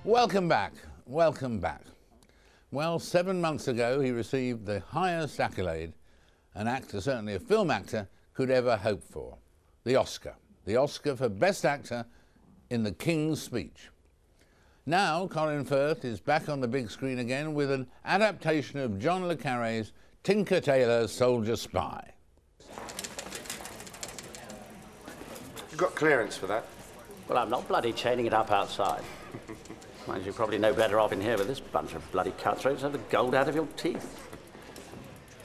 Welcome back, welcome back. Well, 7 months ago he received the highest accolade an actor, certainly a film actor, could ever hope for, the Oscar. The Oscar for Best Actor in The King's Speech. Now Colin Firth is back on the big screen again with an adaptation of John le Carré's Tinker Tailor Soldier Spy. You got clearance for that? Well, I'm not bloody chaining it up outside. Mind you, probably no better off in here with this bunch of bloody cutthroats have the gold out of your teeth.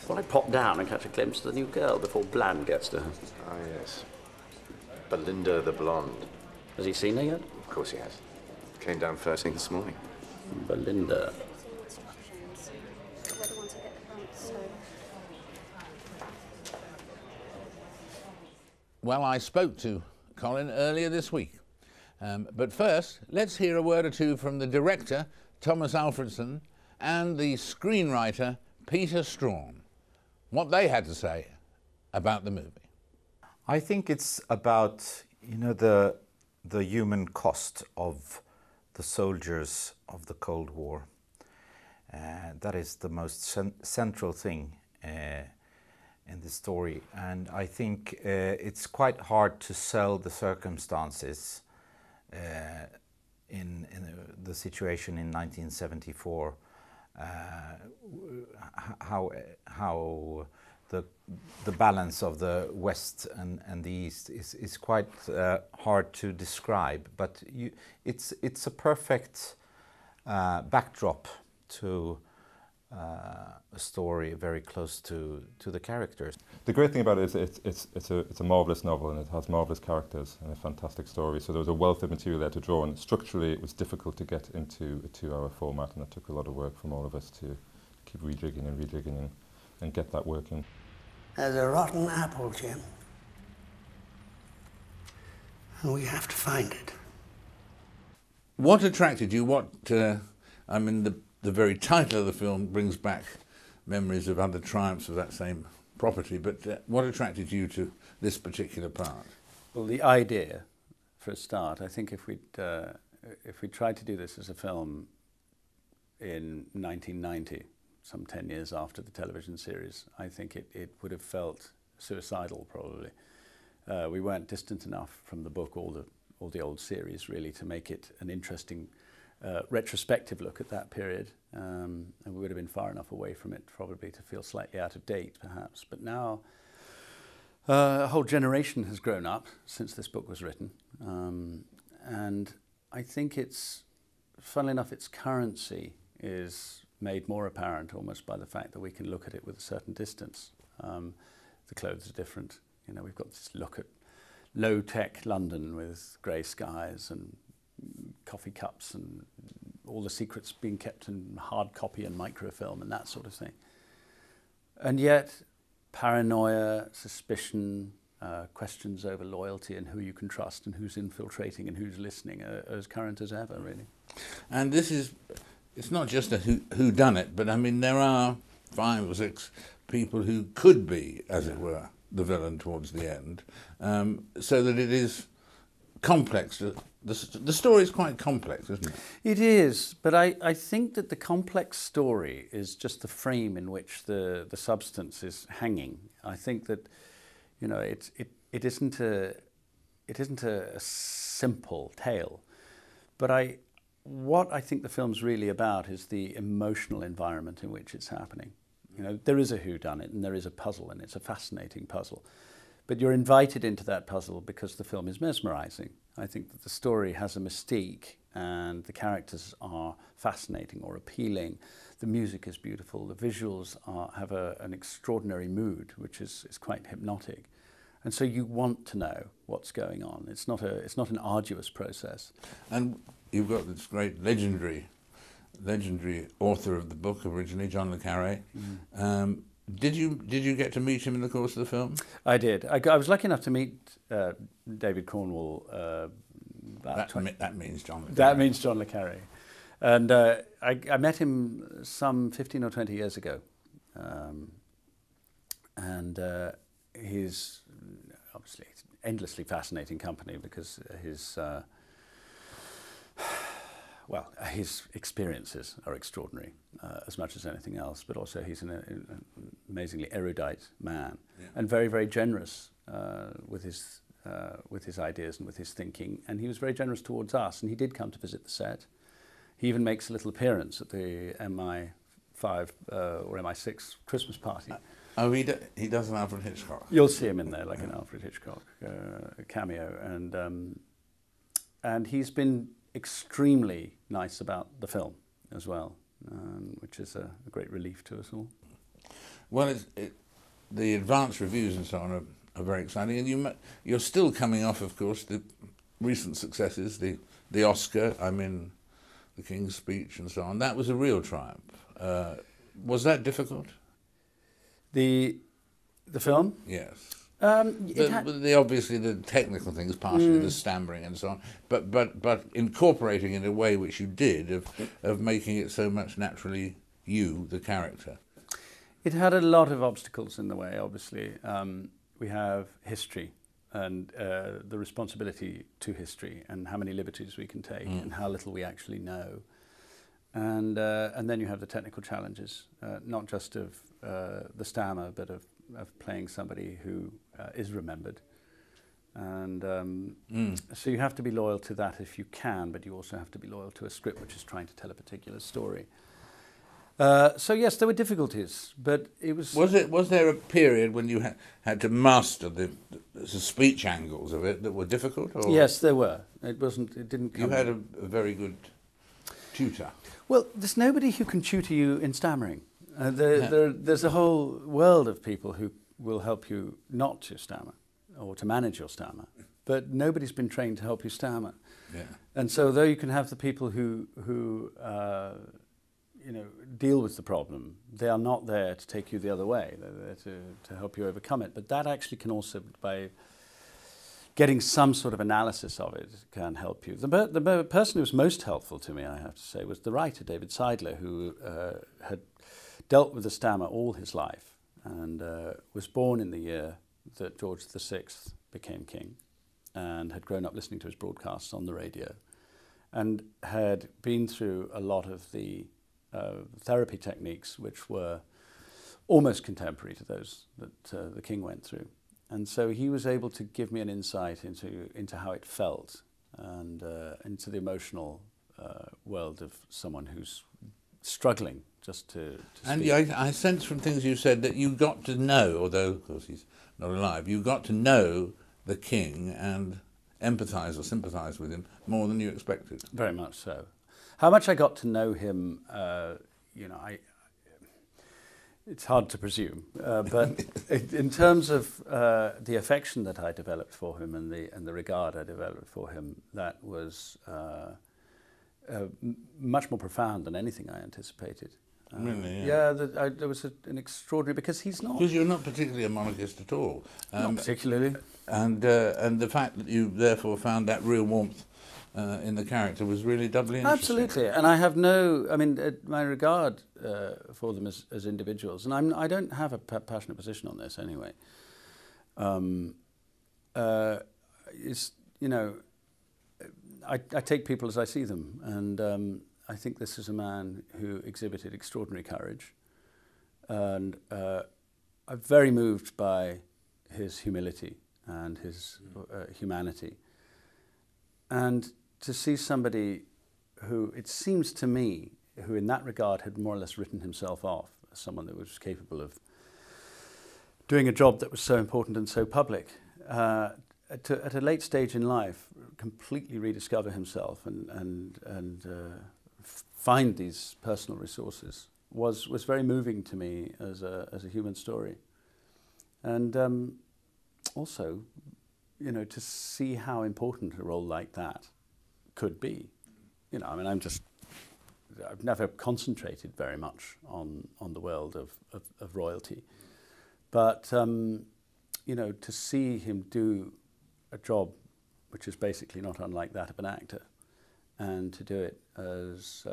Thought I'd pop down and catch a glimpse of the new girl before Bland gets to her. Ah, yes. Belinda the Blonde. Has he seen her yet? Of course he has. Came down first thing this morning. Belinda. Well, I spoke to Colin earlier this week. But first, let's hear a word or two from the director, Thomas Alfredson, and the screenwriter, Peter Strawn, what they had to say about the movie. I think it's about, the human cost of the soldiers of the Cold War. That is the most central thing in the story. And I think it's quite hard to sell the circumstances in the situation in 1974, how the balance of the West and the East is quite hard to describe, but it's a perfect backdrop to a story very close to the characters. The great thing about it is it's a marvellous novel, and it has marvellous characters and a fantastic story. So there was a wealth of material there to draw, and structurally it was difficult to get into a 2-hour format, and it took a lot of work from all of us to keep rejigging and get that working. There's a rotten apple, Jim. And we have to find it. What attracted you? The very title of the film brings back memories of other triumphs of that same property, but what attracted you to this particular part? Well, the idea, for a start. I think if we tried to do this as a film in 1990, some 10 years after the television series, I think it would have felt suicidal, probably. We weren't distant enough from the book or the old series, really, to make it an interesting retrospective look at that period, and we would have been far enough away from it probably to feel slightly out of date, perhaps. But now a whole generation has grown up since this book was written, and I think funnily enough, its currency is made more apparent almost by the fact that we can look at it with a certain distance. The clothes are different. We've got this look at low-tech London with grey skies and coffee cups and all the secrets being kept in hard copy and microfilm and that sort of thing. And yet paranoia, suspicion, questions over loyalty and who you can trust and who's infiltrating and who's listening are as current as ever, really. And it's not just a whodunit, but I mean there are 5 or 6 people who could be, as it were, the villain towards the end, so that it is complex. The story is quite complex, isn't it? It is, but I think that the complex story is just the frame in which the substance is hanging. I think that it isn't a simple tale, but what I think the film's really about is the emotional environment in which it's happening. There is a whodunit and there is a puzzle, and it's a fascinating puzzle. But you're invited into that puzzle because the film is mesmerizing. I think that the story has a mystique and the characters are fascinating or appealing. The music is beautiful. The visuals have an extraordinary mood, which is quite hypnotic. And so you want to know what's going on. It's not an arduous process. And you've got this great legendary author of the book originally, John le Carré. Mm. Did you get to meet him in the course of the film? I did. I was lucky enough to meet David Cornwell. That means John le Carré. That means John le Carré. And I met him some 15 or 20 years ago. And he's obviously endlessly fascinating company because his well, his experiences are extraordinary, as much as anything else, but also he's an amazingly erudite man, and very, very generous with his ideas and with his thinking, and he was very generous towards us, and he did come to visit the set. He even makes a little appearance at the MI5 or MI6 Christmas party. Oh, he does an Alfred Hitchcock. You'll see him in there, like an Alfred Hitchcock cameo, and he's been extremely nice about the film as well, which is a great relief to us all. Well, the advance reviews and so on are very exciting, and you're still coming off, of course, the recent successes, the Oscar, the King's Speech and so on. That was a real triumph. Was that difficult? The film? Yes. Obviously the technical things, partially the stammering and so on, but incorporating in a way which you did of making it so much naturally you, the character. It had a lot of obstacles in the way, obviously. We have history and the responsibility to history and how many liberties we can take and how little we actually know. And then you have the technical challenges, not just of the stammer, but of playing somebody who is remembered. And so you have to be loyal to that if you can, but you also have to be loyal to a script which is trying to tell a particular story. So yes, there were difficulties, but it was... Was there a period when you had to master the speech angles of it that were difficult? Or? Yes, there were. It didn't come... You had a very good tutor. Well, there's nobody who can tutor you in stammering. There's a whole world of people who will help you not to stammer or to manage your stammer, but nobody's been trained to help you stammer. Yeah. And so though you can have the people who deal with the problem, they are not there to take you the other way. They're there to help you overcome it. But that actually can also, by getting some sort of analysis of it, can help you. The person who was most helpful to me, I have to say, was the writer, David Seidler, who had dealt with the stammer all his life and was born in the year that George VI became king and had grown up listening to his broadcasts on the radio and had been through a lot of the therapy techniques which were almost contemporary to those that the king went through. And so he was able to give me an insight into how it felt and into the emotional world of someone who's struggling just to and speak. I sense from things you said that you got to know, although of course he's not alive, you got to know the king and empathise or sympathise with him more than you expected. Very much so. How much I got to know him, it's hard to presume, but in terms of the affection that I developed for him and the regard I developed for him, that was much more profound than anything I anticipated. Really? Yeah, there was an extraordinary, because he's not... Because you're not particularly a monarchist at all. Not particularly. And the fact that you therefore found that real warmth in the character was really doubly interesting. Absolutely, and I have my regard for them as individuals, and I don't have a passionate position on this anyway. I take people as I see them, and I think this is a man who exhibited extraordinary courage, and I'm very moved by his humility and his humanity. And to see somebody who, it seems to me, who in that regard had more or less written himself off as someone that was capable of doing a job that was so important and so public, at a late stage in life, completely rediscover himself and find these personal resources was very moving to me as a human story. And also, to see how important a role like that could be. I've never concentrated very much on the world of royalty, but to see him do a job which is basically not unlike that of an actor, and to do it as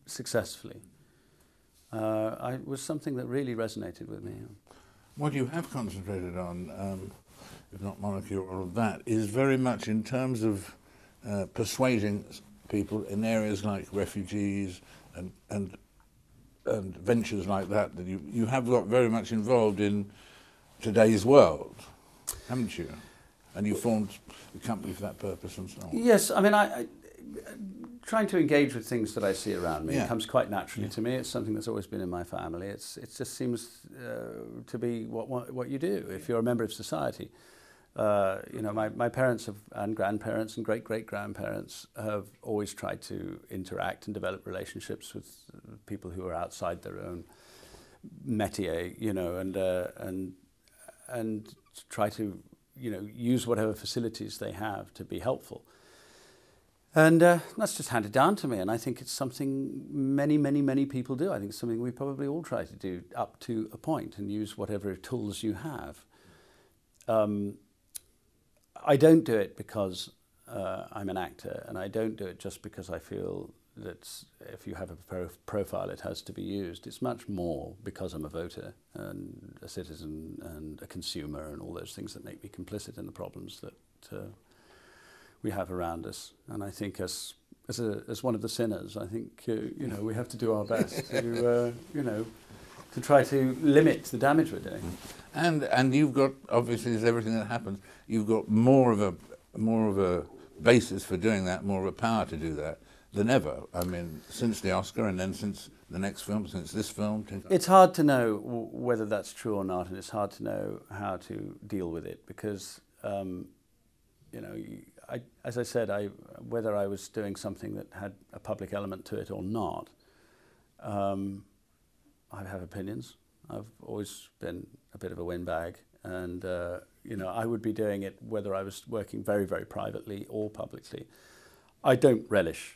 successfully, was something that really resonated with me. What you have concentrated on, if not monarchy or all of that, is very much in terms of persuading people in areas like refugees and ventures like that you have got very much involved in today's world, haven't you? And you formed a company for that purpose and so on. Yes, I mean, I trying to engage with things that I see around me. Yeah. It comes quite naturally to me. It's something that's always been in my family. It just seems to be what you do if you're a member of society. You know, my parents and grandparents and great-great-grandparents have always tried to interact and develop relationships with people who are outside their own métier, you know, and try to, you know, use whatever facilities they have to be helpful. And that's just handed down to me, and I think it's something many people do. I think it's something we probably all try to do up to a point and use whatever tools you have. I don't do it because I'm an actor, and I don't do it just because I feel that if you have a profile it has to be used. It's much more because I'm a voter and a citizen and a consumer and all those things that make me complicit in the problems that we have around us. And I think as one of the sinners, I think you know, we have to do our best to you know, to try to limit the damage we're doing. And you've got, obviously, as everything that happens, you've got more of a basis for doing that, more of a power to do that than ever. I mean, since the Oscar, and then since the next film, since this film. It's hard to know whether that's true or not, and it's hard to know how to deal with it because, you know, as I said, whether I was doing something that had a public element to it or not, I have opinions. I've always been a bit of a windbag, and you know, I would be doing it whether I was working very privately or publicly. I don't relish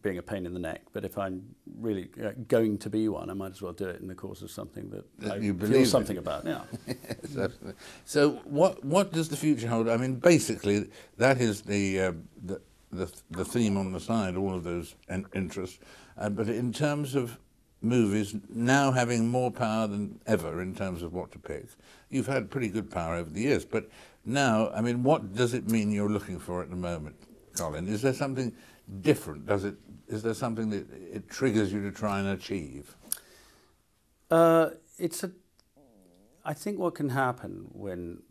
being a pain in the neck, but if I'm really going to be one, I might as well do it in the course of something that I you feel believe something in. about. Yeah. Yes, absolutely. So what does the future hold? I mean, basically, that is the theme on the side, all of those interests. But in terms of movies now having more power than ever in terms of what to pick, you've had pretty good power over the years. But now, I mean, what does it mean you're looking for at the moment, Colin? Is there something different? Is there something that it triggers you to try and achieve? I think what can happen when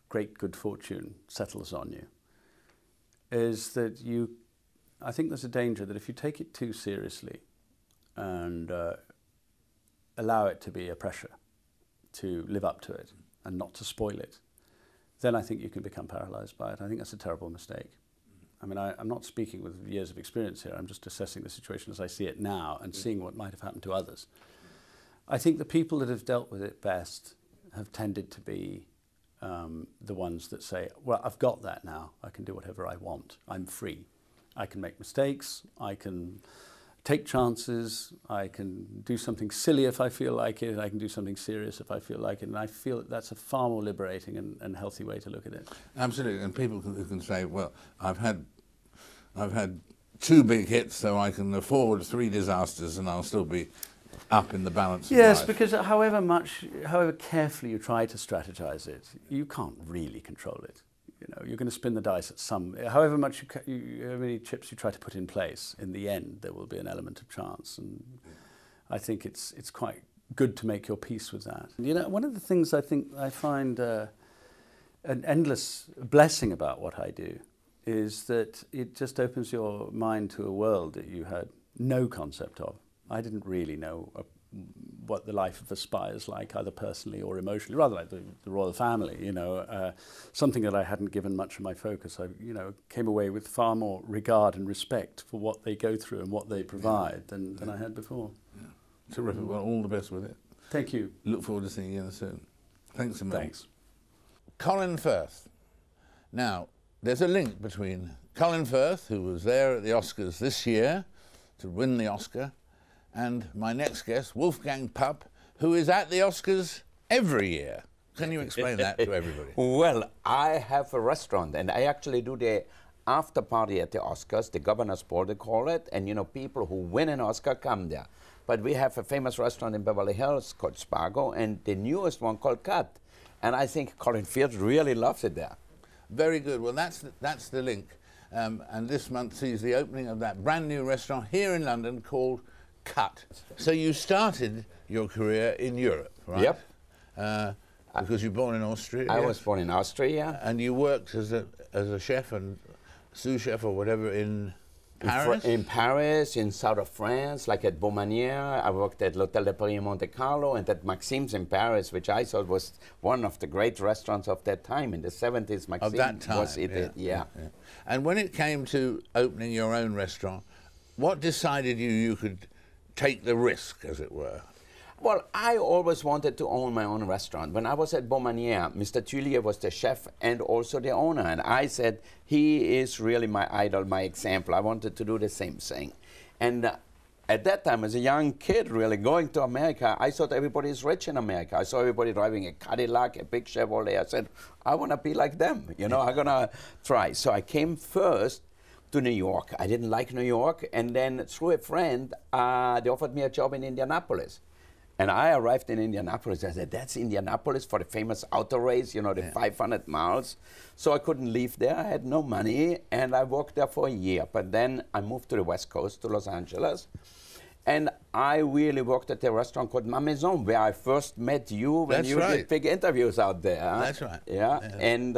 great good fortune settles on you is that I think there's a danger that if you take it too seriously and allow it to be a pressure to live up to it and not to spoil it, then I think you can become paralyzed by it. I think that's a terrible mistake. I mean, I'm not speaking with years of experience here. I'm just assessing the situation as I see it now and seeing what might have happened to others. I think the people that have dealt with it best have tended to be the ones that say, well, I've got that now. I can do whatever I want. I'm free. I can make mistakes. I can take chances. I can do something silly if I feel like it. I can do something serious if I feel like it. And I feel that that's a far more liberating and healthy way to look at it. Absolutely. And people who can say, well, I've had 2 big hits, so I can afford 3 disasters and I'll still be up in the balance of Yes, life. because however carefully you try to strategize it, you can't really control it. You know, you're going to spin the dice at however many chips you try to put in place, in the end there will be an element of chance, and I think it's quite good to make your peace with that. You know, one of the things I think I find an endless blessing about what I do is that it just opens your mind to a world that you had no concept of. I didn't really know what the life of a spy is like, either personally or emotionally, rather like the royal family, you know, something that I hadn't given much of my focus. I, you know, came away with far more regard and respect for what they go through and what they provide than I had before. Yeah. Terrific. Well, all the best with it. Thank you. Look forward to seeing you again soon. Thanks a million. Thanks. Colin Firth. Now, there's a link between Colin Firth, who was there at the Oscars this year to win the Oscar, and my next guest, Wolfgang Puck, who is at the Oscars every year. Can you explain that to everybody? Well, I have a restaurant, and I actually do the after party at the Oscars, the governor's ball they call it, and you know, people who win an Oscar come there. But we have a famous restaurant in Beverly Hills called Spargo, and the newest one called Cut. And I think Colin Firth really loves it there. Very good. Well, that's the link. and this month sees the opening of that brand new restaurant here in London called Cut. So you started your career in Europe, right? Yep. Because you're born in Austria. I yes? was born in Austria. And you worked as a chef and sous chef or whatever in Paris? In Paris, in south of France, like at Beaumanière. I worked at l'Hôtel de Paris in Monte Carlo and at Maxime's in Paris, which I thought was one of the great restaurants of that time. In the 70s, Maxime of that time, was it. Yeah. And when it came to opening your own restaurant, what decided you could take the risk, as it were? Well, I always wanted to own my own restaurant. When I was at Beaumanière, Mr. Tullier was the chef and also the owner. And I said, he is really my idol, my example. I wanted to do the same thing. And at that time, as a young kid, really, going to America, I thought everybody is rich in America. I saw everybody driving a Cadillac, a big Chevrolet. I said, I want to be like them. You know, I'm going to try. So I came first to New York. I didn't like New York. And then through a friend, they offered me a job in Indianapolis. And I arrived in Indianapolis. I said, that's Indianapolis for the famous auto race, you know, the 500 miles. So I couldn't leave there. I had no money. And I worked there for a year. But then I moved to the West Coast, to Los Angeles. And I really worked at a restaurant called Ma Maison, where I first met you when you did big interviews out there. That's right. Yeah. And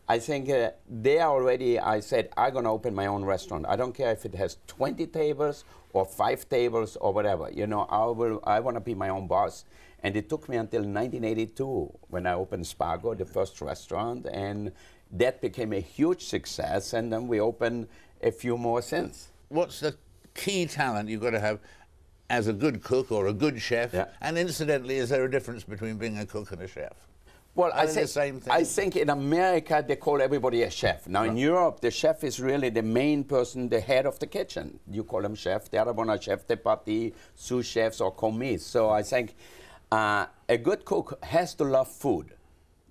I think there already I said, I'm going to open my own restaurant. I don't care if it has 20 tables or 5 tables or whatever. You know, I want to be my own boss. And it took me until 1982 when I opened Spago, the first restaurant, and that became a huge success. And then we opened a few more since. What's the key talent you've got to have as a good cook or a good chef? Yeah. And incidentally, is there a difference between being a cook and a chef? Well, I think in America they call everybody a chef. Now in Europe, the chef is really the main person, the head of the kitchen. You call him chef. The other one are chef de partie, sous chefs, or commis. So I think a good cook has to love food.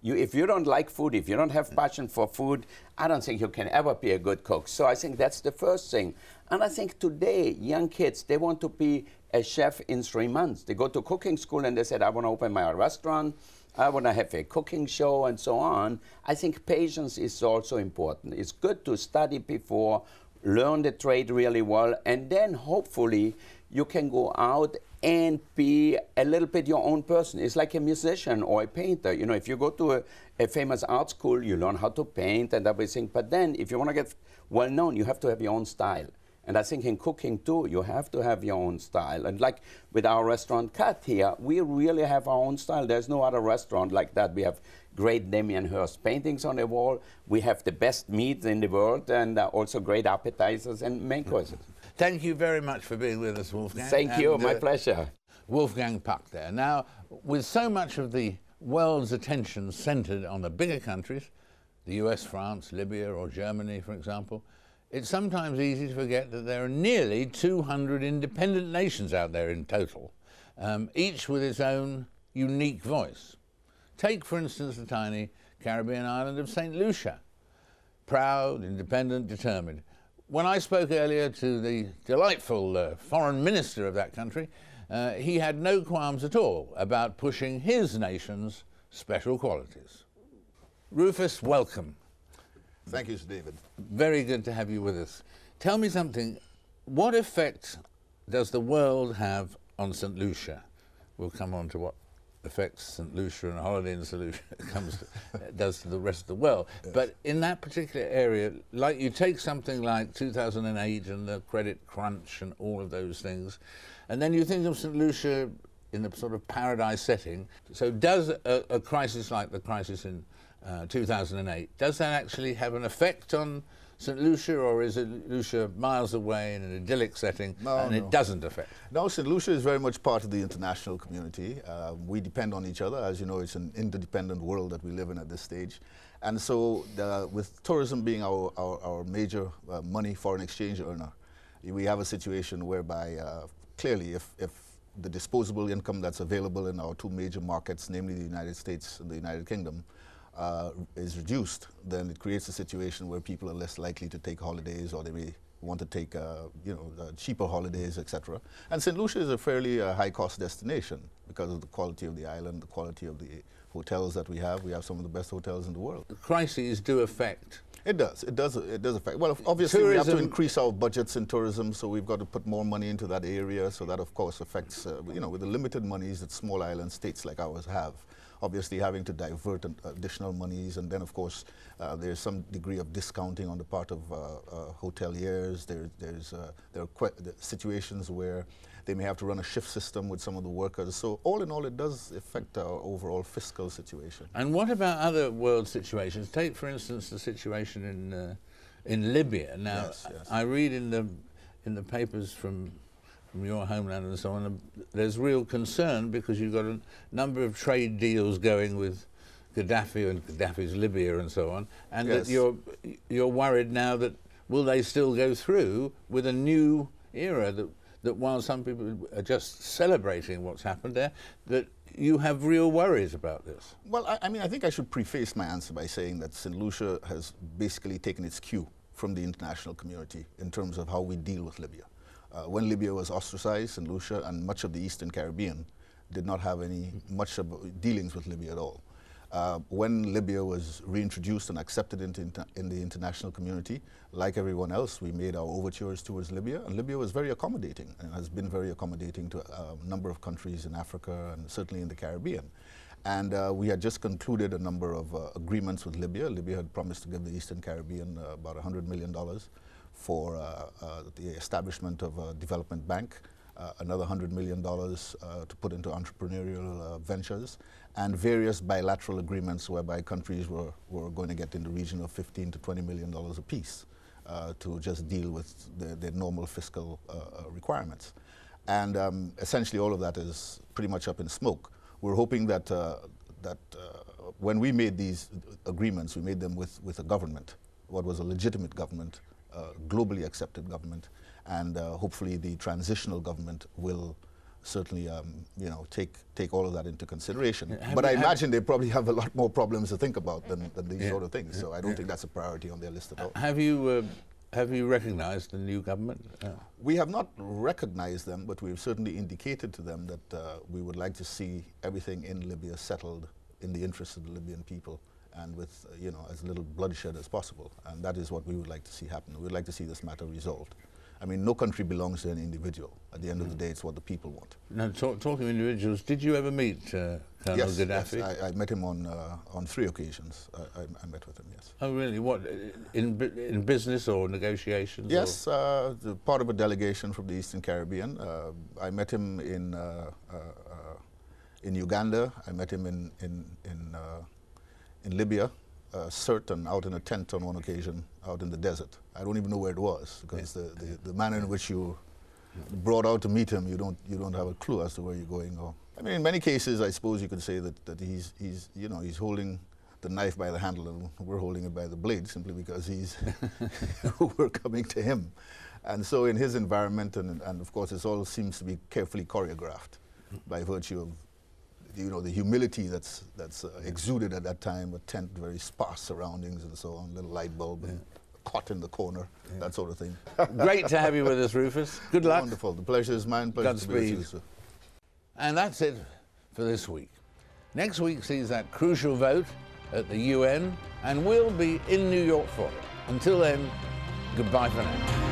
If you don't like food, if you don't have passion for food, I don't think you can ever be a good cook. So I think that's the first thing. And I think today, young kids, they want to be a chef in 3 months. They go to cooking school and they said, I want to open my own restaurant. I want to have a cooking show and so on. I think patience is also important. It's good to study before, learn the trade really well, and then hopefully you can go out and be a little bit your own person. It's like a musician or a painter. You know, if you go to a famous art school, you learn how to paint and everything. But then if you want to get well known, you have to have your own style. And I think in cooking too, you have to have your own style. And like with our restaurant Cut here, we really have our own style. There's no other restaurant like that. We have great Damien Hirst paintings on the wall. We have the best meats in the world and also great appetizers and main courses. Thank you very much for being with us, Wolfgang. Thank you, my pleasure. Wolfgang Puck there. Now, with so much of the world's attention centered on the bigger countries, the US, France, Libya, or Germany, for example, it's sometimes easy to forget that there are nearly 200 independent nations out there in total, each with its own unique voice. Take, for instance, the tiny Caribbean island of St Lucia. Proud, independent, determined. When I spoke earlier to the delightful foreign minister of that country, he had no qualms at all about pushing his nation's special qualities. Rufus, welcome. Thank you, Sir David. Very good to have you with us. Tell me something. What effect does the world have on St Lucia? We'll come on to what effects St Lucia and a holiday in St Lucia does to the rest of the world. Yes. But in that particular area, like you take something like 2008 and the credit crunch and all of those things, and then you think of St Lucia in a sort of paradise setting. So does a crisis like the crisis in 2008, does that actually have an effect on St Lucia, or is St Lucia miles away in an idyllic setting it doesn't affect? No, St Lucia is very much part of the international community. We depend on each other. As you know, it's an interdependent world that we live in at this stage. And so with tourism being our major money foreign exchange earner, we have a situation whereby clearly if the disposable income that's available in our 2 major markets, namely the United States and the United Kingdom, is reduced, then it creates a situation where people are less likely to take holidays, or they may want to take cheaper holidays, etc. And St Lucia is a fairly high-cost destination because of the quality of the island, the quality of the hotels that we have. We have some of the best hotels in the world. Crises do affect It does. It does affect. Well, obviously we have to Tourism- increase our budgets in tourism, so we've got to put more money into that area. So that, of course, affects. You know, with the limited monies that small island states like ours have, obviously having to divert additional monies, and then, of course, there's some degree of discounting on the part of hoteliers. There are situations where they may have to run a shift system with some of the workers. So all in all, it does affect our overall fiscal situation. And what about other world situations? Take, for instance, the situation in Libya. Now, Yes, yes. I read in the papers from your homeland and so on, there's real concern because you've got a number of trade deals going with Gaddafi and Gaddafi's Libya and so on, and Yes. that you're worried now that will they still go through with a new era that while some people are just celebrating what's happened there, that you have real worries about this. Well, I mean, I think I should preface my answer by saying that St Lucia has basically taken its cue from the international community in terms of how we deal with Libya. When Libya was ostracized, St Lucia and much of the Eastern Caribbean did not have much of dealings with Libya at all. When Libya was reintroduced and accepted in the international community, like everyone else, we made our overtures towards Libya, and Libya was very accommodating and has been very accommodating to a number of countries in Africa and certainly in the Caribbean. And we had just concluded a number of agreements with Libya. Libya had promised to give the Eastern Caribbean about $100 million for the establishment of a development bank, another $100 million to put into entrepreneurial ventures, and various bilateral agreements whereby countries were going to get in the region of $15 to $20 million apiece to just deal with their normal fiscal requirements. And essentially all of that is pretty much up in smoke. We're hoping that, when we made these agreements, we made them with a government, what was a legitimate government, globally accepted government, and hopefully the transitional government will certainly take all of that into consideration. But I imagine they probably have a lot more problems to think about than these sort of things, so I don't think that's a priority on their list at all. Have you recognized the new government? We have not recognized them, but we've certainly indicated to them that we would like to see everything in Libya settled in the interest of the Libyan people and with as little bloodshed as possible. And that is what we would like to see happen. We would like to see this matter resolved. I mean, no country belongs to an individual. At the end of the day, it's what the people want. Now, talking of individuals, did you ever meet Colonel Gaddafi? Yes, I met him on 3 occasions. I met with him, yes. Oh, really? What, in business or negotiations? Yes, part of a delegation from the Eastern Caribbean. I met him in Uganda. I met him in Libya, certain out in a tent on one occasion, out in the desert. I don't even know where it was because the manner in which you brought out to meet him, you don't have a clue as to where you're going. Or I mean, in many cases, I suppose you could say that he's holding the knife by the handle and we're holding it by the blade simply because we're coming to him. And so in his environment, and of course, it all seems to be carefully choreographed by virtue of the humility that's exuded at that time, a tent, very sparse surroundings and so on, little light bulb, and cot in the corner, that sort of thing. Great to have you with us, Rufus. Good luck. Wonderful. The pleasure is mine. Pleasure to be with you, sir. And that's it for this week. Next week sees that crucial vote at the UN, and we'll be in New York for it. Until then, goodbye for now.